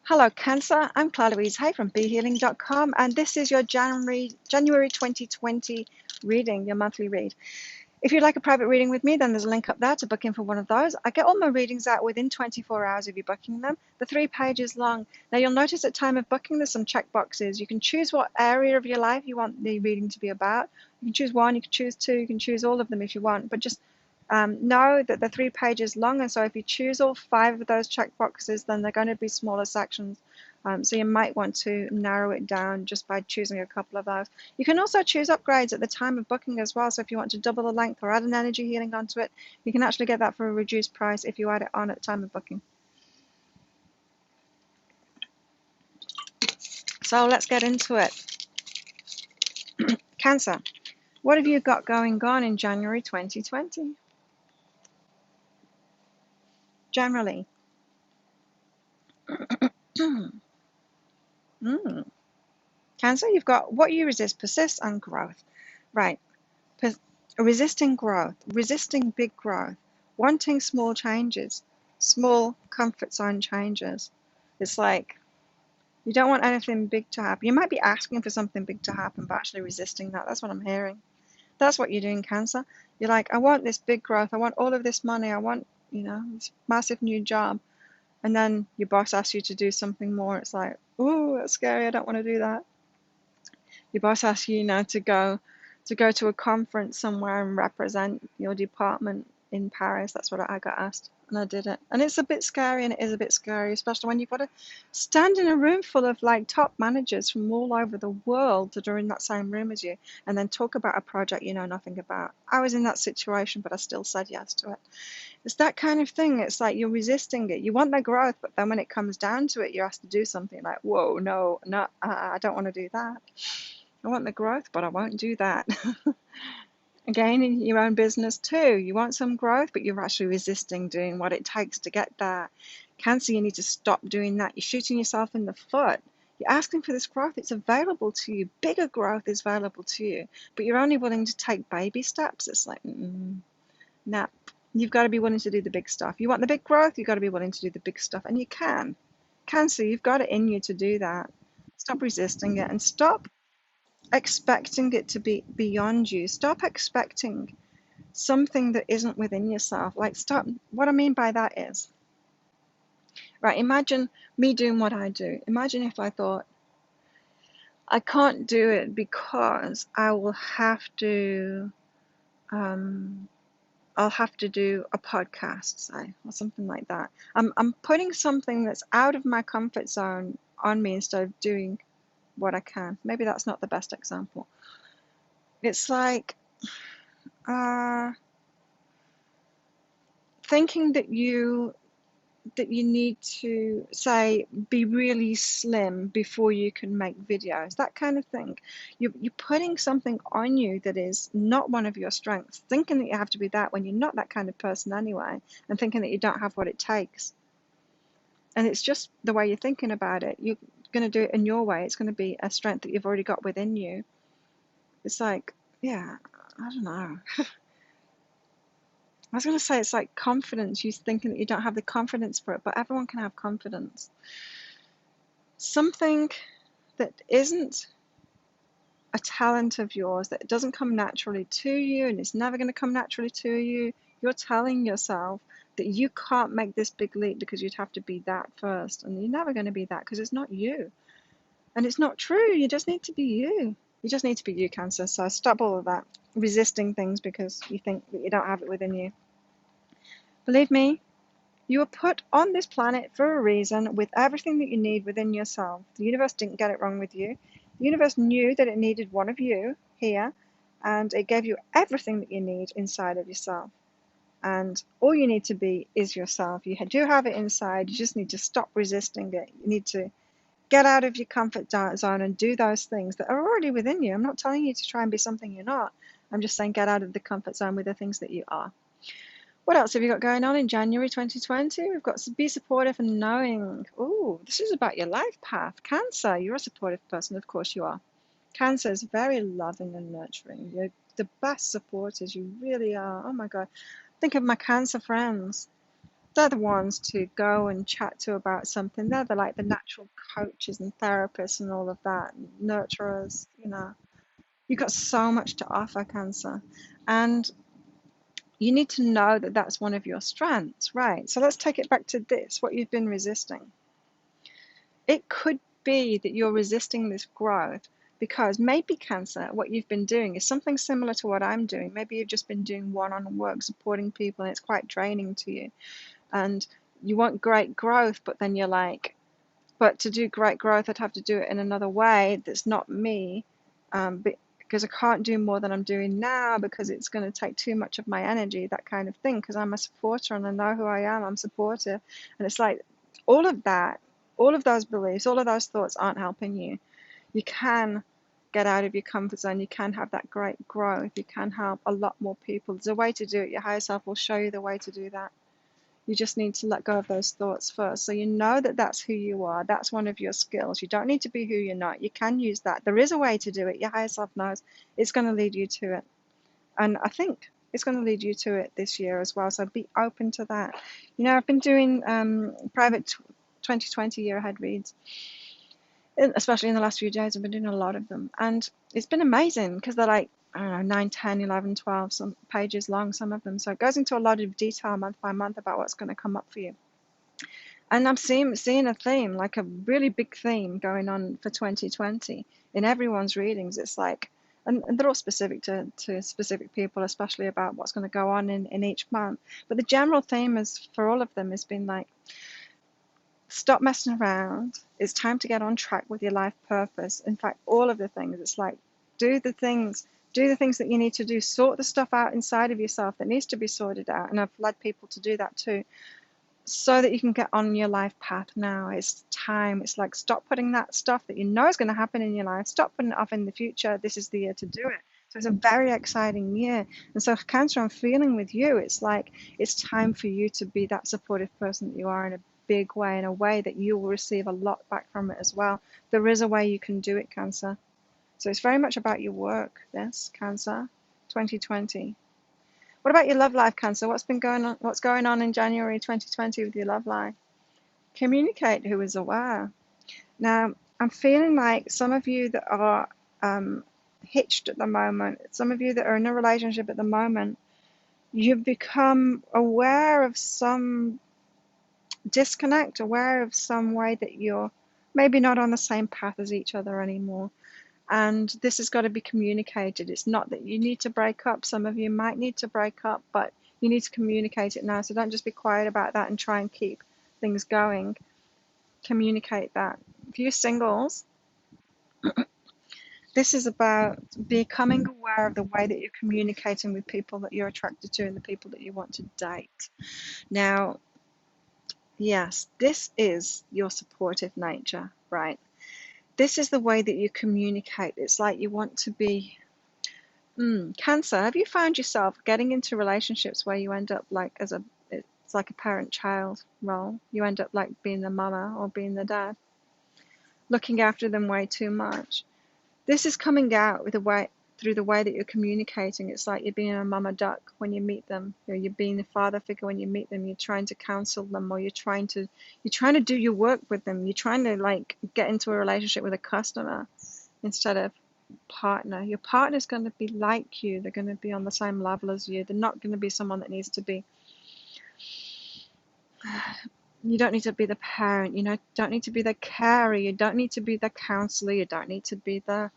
Hello, Cancer. I'm Claire Louise Hay from BeHealing.com, and this is your January 2020 reading, your monthly read. If you'd like a private reading with me, then there's a link up there to book in for one of those. I get all my readings out within 24 hours of you booking them. They're 3 pages long. Now, you'll notice at time of booking, there's some check boxes. You can choose what area of your life you want the reading to be about. You can choose one, you can choose two, you can choose all of them if you want, but just know that they're 3 pages long, and so if you choose all 5 of those check boxes, then they're going to be smaller sections. So you might want to narrow it down just by choosing a couple of those. You can also choose upgrades at the time of booking as well. So if you want to double the length or add an energy healing onto it, you can actually get that for a reduced price if you add it on at the time of booking. So let's get into it. Cancer, what have you got going on in January 2020? Generally. Cancer, you've got what you resist, persists, and growth. Right. Resisting growth, resisting big growth, wanting small changes, small comfort zone changes. It's like you don't want anything big to happen. You might be asking for something big to happen, but actually resisting that. That's what I'm hearing. That's what you're doing, Cancer. You're like, I want this big growth. I want all of this money. I want, this massive new job. And then your boss asks you to do something more. It's like, ooh, that's scary. I don't want to do that. Your boss asks you, to go to a conference somewhere and represent your department in Paris. That's what I got asked, and I did it. And it's a bit scary, and it is a bit scary, especially when you've got to stand in a room full of like top managers from all over the world that are in that same room as you, and then talk about a project you know nothing about. I was in that situation, but I still said yes to it. It's that kind of thing. It's like you're resisting it. You want the growth, but then when it comes down to it, you're asked to do something like, whoa, no, I don't want to do that. I want the growth, but I won't do that. Again, in your own business too, you want some growth, but you're actually resisting doing what it takes to get there. Cancer, you need to stop doing that. You're shooting yourself in the foot. You're asking for this growth. It's available to you. Bigger growth is available to you, but you're only willing to take baby steps. It's like, nah. You've got to be willing to do the big stuff. You want the big growth, you've got to be willing to do the big stuff, and you can. Cancer, you've got it in you to do that. Stop resisting it and stop expecting it to be beyond you. Stop expecting something that isn't within yourself. Like, stop. What I mean by that is, right, imagine me doing what I do. Imagine if I thought, I can't do it because I will have to, I'll have to do a podcast, say, or something like that. I'm putting something that's out of my comfort zone on me instead of doing what I can. Maybe that's not the best example. It's like, thinking that you need to, say, be really slim before you can make videos, that kind of thing. You're putting something on you that is not one of your strengths, thinking that you have to be that when you're not that kind of person anyway, and thinking that you don't have what it takes. And it's just the way you're thinking about it. You're going to do it in your way. It's going to be a strength that you've already got within you. It's like, yeah, I don't know. I was going to say it's like confidence. You're thinking that you don't have the confidence for it, but everyone can have confidence. Something that isn't a talent of yours, that doesn't come naturally to you, and it's never going to come naturally to you, you're telling yourself that you can't make this big leap because you'd have to be that first, and you're never going to be that because it's not you. And it's not true. You just need to be you. You just need to be you, Cancer. So stop all of that resisting things because you think that you don't have it within you. Believe me, you were put on this planet for a reason with everything that you need within yourself. The universe didn't get it wrong with you. The universe knew that it needed one of you here, and it gave you everything that you need inside of yourself. And all you need to be is yourself. You do have it inside. You just need to stop resisting it. You need to get out of your comfort zone and do those things that are already within you. I'm not telling you to try and be something you're not. I'm just saying get out of the comfort zone with the things that you are. What else have you got going on in January 2020? We've got to be supportive and knowing. Oh, this is about your life path. Cancer, you're a supportive person. Of course you are. Cancer is very loving and nurturing. You're the best supporters. You really are. Oh my God. Think of my Cancer friends. they're the ones to go and chat to about something. They're like the natural coaches and therapists and all of that, nurturers. You've got so much to offer, Cancer, and you need to know that that's one of your strengths, right? So let's take it back to this, what you've been resisting. It could be that you're resisting this growth because maybe, Cancer, what you've been doing is something similar to what I'm doing. Maybe you've just been doing one-on-one work, supporting people, and it's quite draining to you. And you want great growth, but then you're like, but to do great growth, I'd have to do it in another way that's not me, because I can't do more than I'm doing now because it's going to take too much of my energy, that kind of thing, because I'm a supporter and I know who I am, I'm supportive. And it's like all of that, all of those beliefs, all of those thoughts aren't helping you. You can get out of your comfort zone. You can have that great growth. You can help a lot more people. There's a way to do it. Your higher self will show you the way to do that. You just need to let go of those thoughts first. So you know that that's who you are. That's one of your skills. You don't need to be who you're not. You can use that. There is a way to do it. Your higher self knows it's going to lead you to it. And I think it's going to lead you to it this year as well. So be open to that. I've been doing private 2020 year ahead reads, especially in the last few days. I've been doing a lot of them. And it's been amazing because they're like, I don't know, 9, 10, 11, 12 some pages long, some of them. So it goes into a lot of detail month by month about what's going to come up for you. And I'm seeing a theme, like a really big theme going on for 2020 in everyone's readings. It's like, and they're all specific to specific people, especially about what's going to go on in each month. But the general theme is for all of them has been like, stop messing around. It's time to get on track with your life purpose. In fact, all of the things, it's like, do the things that you need to do. Sort the stuff out inside of yourself that needs to be sorted out. And I've led people to do that too, so that you can get on your life path now. It's time. It's like, stop putting that stuff that you know is going to happen in your life, stop putting it off in the future. This is the year to do it. So it's a very exciting year. And so, Cancer, I'm feeling with you, it's like it's time for you to be that supportive person that you are in a big way, in a way that you will receive a lot back from it as well. There is a way you can do it, Cancer. So it's very much about your work, this, Cancer, 2020. What about your love life, Cancer? What's going on in January 2020 with your love life? Communicate who is aware. Now, I'm feeling like some of you that are hitched at the moment, some of you that are in a relationship at the moment, you've become aware of some disconnect, aware of some way that you're maybe not on the same path as each other anymore. And this has got to be communicated. It's not that you need to break up. Some of you might need to break up, but you need to communicate it now. So don't just be quiet about that and try and keep things going. Communicate that. If you're singles, this is about becoming aware of the way that you're communicating with people that you're attracted to and the people that you want to date. Now, yes, this is your supportive nature, right? This is the way that you communicate. It's like you want to be Cancer, have you found yourself getting into relationships where you end up like it's like a parent-child role? You end up like being the mama or being the dad, looking after them way too much. This is coming out through the way that you're communicating. It's like you're being a mama duck when you meet them. You're being the father figure when you meet them. You're trying to counsel them, or you're trying to do your work with them. You're trying to like get into a relationship with a customer instead of partner. Your partner's going to be like you. They're going to be on the same level as you. They're not going to be someone that needs to be. You don't need to be the parent. Don't need to be the carer. You don't need to be the counselor. You don't need to be the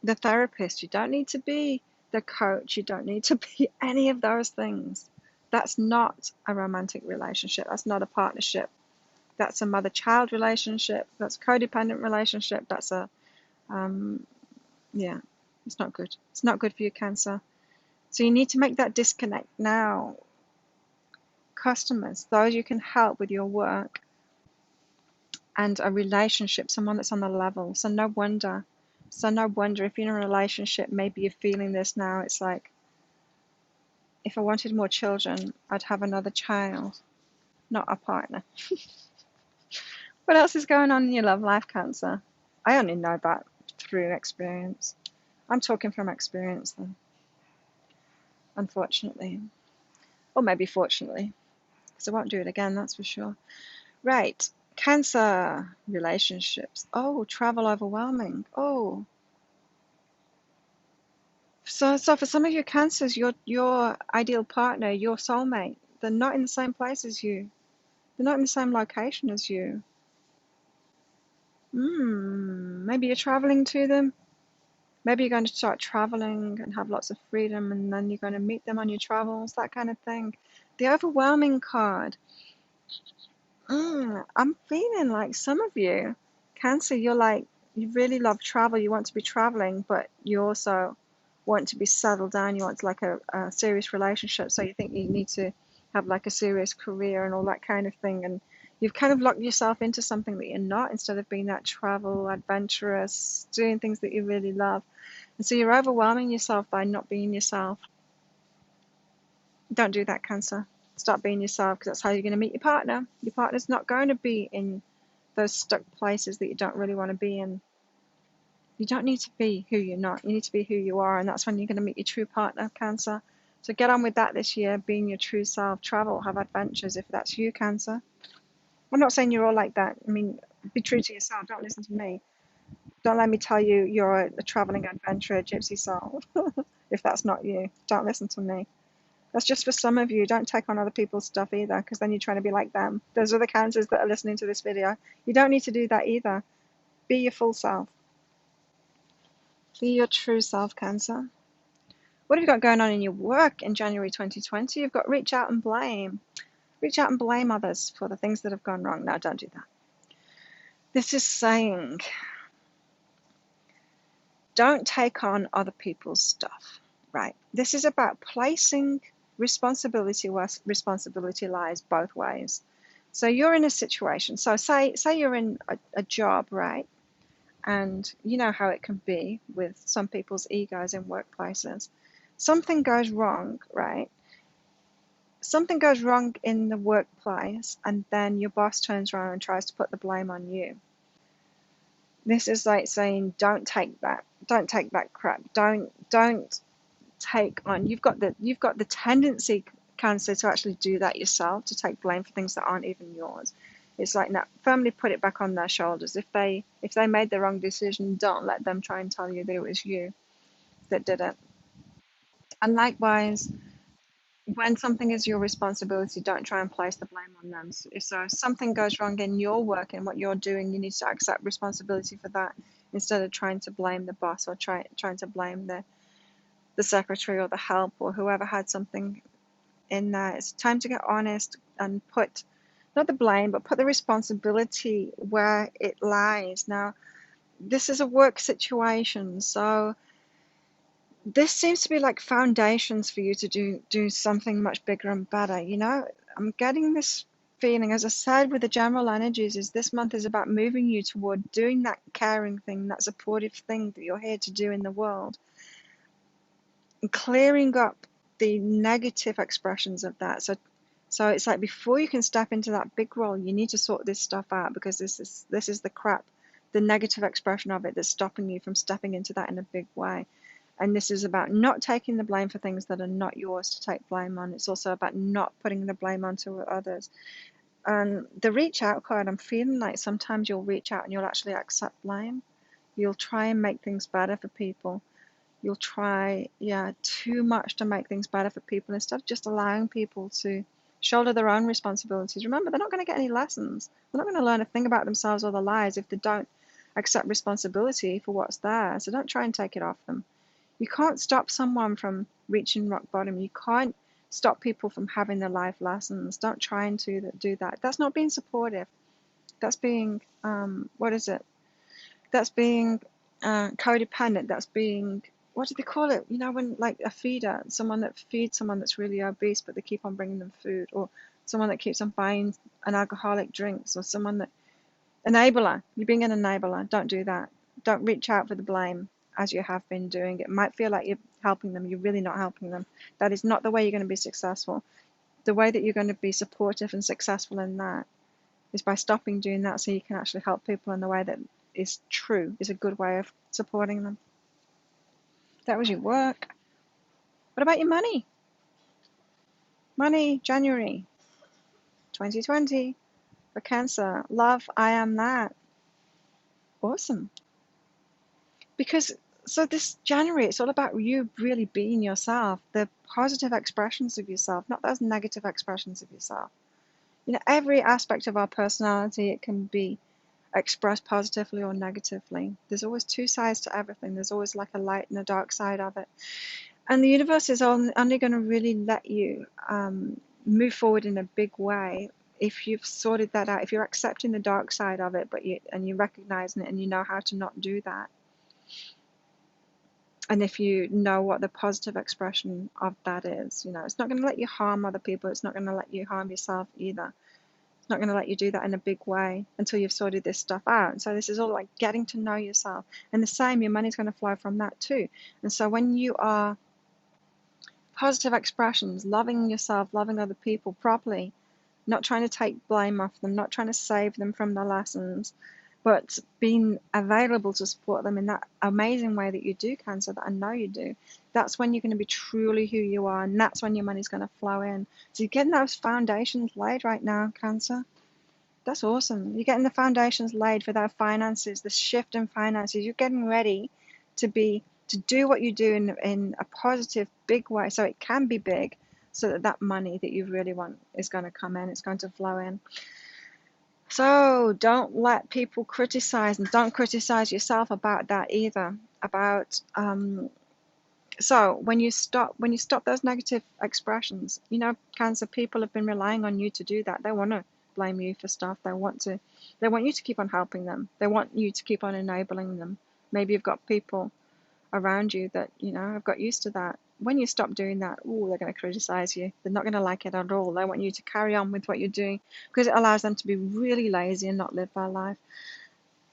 therapist. You don't need to be the coach. You don't need to be any of those things. That's not a romantic relationship. That's not a partnership. That's a mother-child relationship. That's a codependent relationship. That's a yeah, it's not good. It's not good for your Cancer. So you need to make that disconnect now. Customers, those you can help with your work and a relationship, someone that's on the level. So no wonder if you're in a relationship, maybe you're feeling this now. It's like, if I wanted more children, I'd have another child, not a partner. What else is going on in your love life, Cancer? I only know that through experience. I'm talking from experience then, unfortunately. Or maybe fortunately. because I won't do it again, that's for sure. Right. Cancer, relationships. Oh, travel overwhelming. Oh. So for some of your cancers, your ideal partner, your soulmate, they're not in the same place as you. They're not in the same location as you. Maybe you're traveling to them. Maybe you're going to start traveling and have lots of freedom, and then you're going to meet them on your travels, that kind of thing. The overwhelming card. I'm feeling like some of you, Cancer, you're like, you really love travel, you want to be traveling, but you also want to be settled down, you want like a serious relationship, so you think you need to have like a serious career and all that kind of thing, and you've kind of locked yourself into something that you're not, instead of being that travel, adventurous, doing things that you really love. And so you're overwhelming yourself by not being yourself. Don't do that, Cancer. Start being yourself, because that's how you're going to meet your partner. Your partner's not going to be in those stuck places that you don't really want to be in. You don't need to be who you're not. You need to be who you are, and that's when you're going to meet your true partner, Cancer. So get on with that this year, being your true self. Travel, have adventures if that's you, Cancer. I'm not saying you're all like that. I mean, be true to yourself. Don't listen to me. Don't let me tell you you're a traveling adventurer, gypsy soul. If that's not you, don't listen to me. That's just for some of you. Don't take on other people's stuff either, because then you're trying to be like them. Those are the cancers that are listening to this video. You don't need to do that either. Be your full self. Be your true self, Cancer. What have you got going on in your work in January 2020? You've got reach out and blame. Reach out and blame others for the things that have gone wrong. No, don't do that. This is saying, don't take on other people's stuff, right? This is about placing responsibility where responsibility lies, both ways. So you're in a situation. So say you're in a job, right? And you know how it can be with some people's egos in workplaces. Something goes wrong, right? Something goes wrong in the workplace, and then your boss turns around and tries to put the blame on you. This is like saying, don't take that crap. Don't take on. You've got the tendency, Cancer, to actually do that yourself, to take blame for things that aren't even yours. It's like, no, firmly put it back on their shoulders. If they made the wrong decision, don't let them try and tell you that it was you that did it. And likewise, when something is your responsibility, don't try and place the blame on them. So if something goes wrong in your work and what you're doing, you need to accept responsibility for that, instead of trying to blame the boss, or trying to blame the secretary or the help or whoever had something in there. It's time to get honest and put not the blame, but put the responsibility where it lies. Now, this is a work situation, so this seems to be like foundations for you to do something much bigger and better. I'm getting this feeling, as I said, with the general energies, is this month is about moving you toward doing that caring thing, that supportive thing that you're here to do in the world, and clearing up the negative expressions of that. So it's like, before you can step into that big role, you need to sort this stuff out, because this is the crap, the negative expression of it, that's stopping you from stepping into that in a big way. And this is about not taking the blame for things that are not yours to take blame on. It's also about not putting the blame onto others. And the reach out card, I'm feeling like sometimes you'll reach out and you'll actually accept blame. You'll try and make things better for people. You'll try, too much to make things better for people, instead of just allowing people to shoulder their own responsibilities. Remember, they're not going to get any lessons. They're not going to learn a thing about themselves or their lives if they don't accept responsibility for what's there. So don't try and take it off them. You can't stop someone from reaching rock bottom. You can't stop people from having their life lessons. Don't try and do that. That's not being supportive. That's being, what is it? That's being codependent. That's being, what do they call it? When like a feeder, someone that feeds someone that's really obese, but they keep on bringing them food, or someone that keeps on buying an alcoholic drinks, or someone that, enabler. You're being an enabler. Don't do that. Don't reach out for the blame as you have been doing. It might feel like you're helping them. You're really not helping them. That is not the way you're going to be successful. The way that you're going to be supportive and successful in that is by stopping doing that, so you can actually help people in the way that is true, is a good way of supporting them. That was your work. What about your money? Money, January. 2020 for Cancer. Love, I am that. Awesome. Because so this January, it's all about you really being yourself, the positive expressions of yourself, not those negative expressions of yourself. You know, every aspect of our personality, it can be expressed positively or negatively. There's always two sides to everything. There's always like a light and a dark side of it. And the universe is only going to really let you move forward in a big way if you've sorted that out, if you're accepting the dark side of it, but you're recognizing it and you know how to not do that. And if you know what the positive expression of that is, you know, it's not going to let you harm other people. It's not going to let you harm yourself either. It's not going to let you do that in a big way until you've sorted this stuff out. And so this is all like getting to know yourself. And the same, your money's going to flow from that too. And so when you are positive expressions, loving yourself, loving other people properly, not trying to take blame off them, not trying to save them from their lessons, but being available to support them in that amazing way that you do, Cancer, that I know you do, that's when you're going to be truly who you are, and that's when your money's going to flow in. So you're getting those foundations laid right now, Cancer. That's awesome. You're getting the foundations laid for that finances, the shift in finances. You're getting ready to do what you do in a positive, big way, so it can be big, so that money that you really want is going to come in, it's going to flow in. So don't let people criticize, and don't criticize yourself about that either. About so when you stop those negative expressions, you know, Cancer, people have been relying on you to do that. They want to blame you for stuff. They want you to keep on helping them. They want you to keep on enabling them. Maybe you've got people around you that, you know, have got used to that. When you stop doing that, they're going to criticize you. They're not going to like it at all. They want you to carry on with what you're doing because it allows them to be really lazy and not live their life.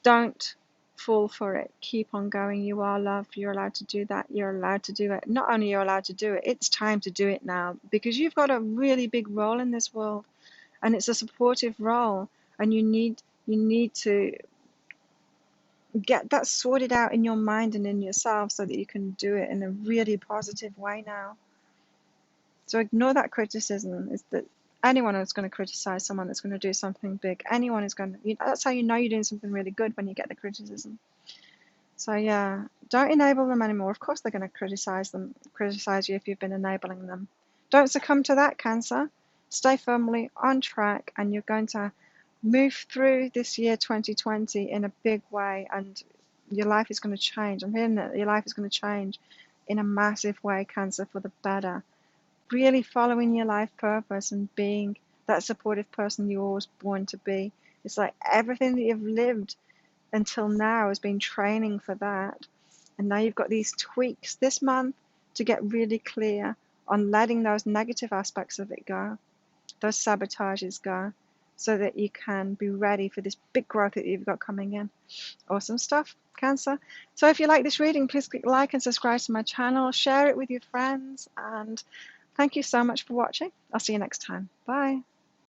Don't fall for it. Keep on going. You are loved. You're allowed to do that. You're allowed to do it. Not only you're allowed to do it, it's time to do it now, because you've got a really big role in this world, and it's a supportive role, and you need to get that sorted out in your mind and in yourself so that you can do it in a really positive way now. So ignore that criticism. Is that anyone is going to criticize someone that's going to do something big? Anyone is going to. That's how you know you're doing something really good, when you get the criticism. So yeah, don't enable them anymore. Of course they're going to criticize you if you've been enabling them. Don't succumb to that, Cancer. Stay firmly on track, and you're going to move through this year 2020 in a big way, and your life is going to change. I'm hearing that your life is going to change in a massive way, Cancer, for the better. Really following your life purpose and being that supportive person you were always born to be. It's like everything that you've lived until now has been training for that. And now you've got these tweaks this month to get really clear on letting those negative aspects of it go, those sabotages go, so that you can be ready for this big growth that you've got coming in. Awesome stuff, Cancer. So if you like this reading, please click like and subscribe to my channel, share it with your friends, and thank you so much for watching. I'll see you next time. Bye.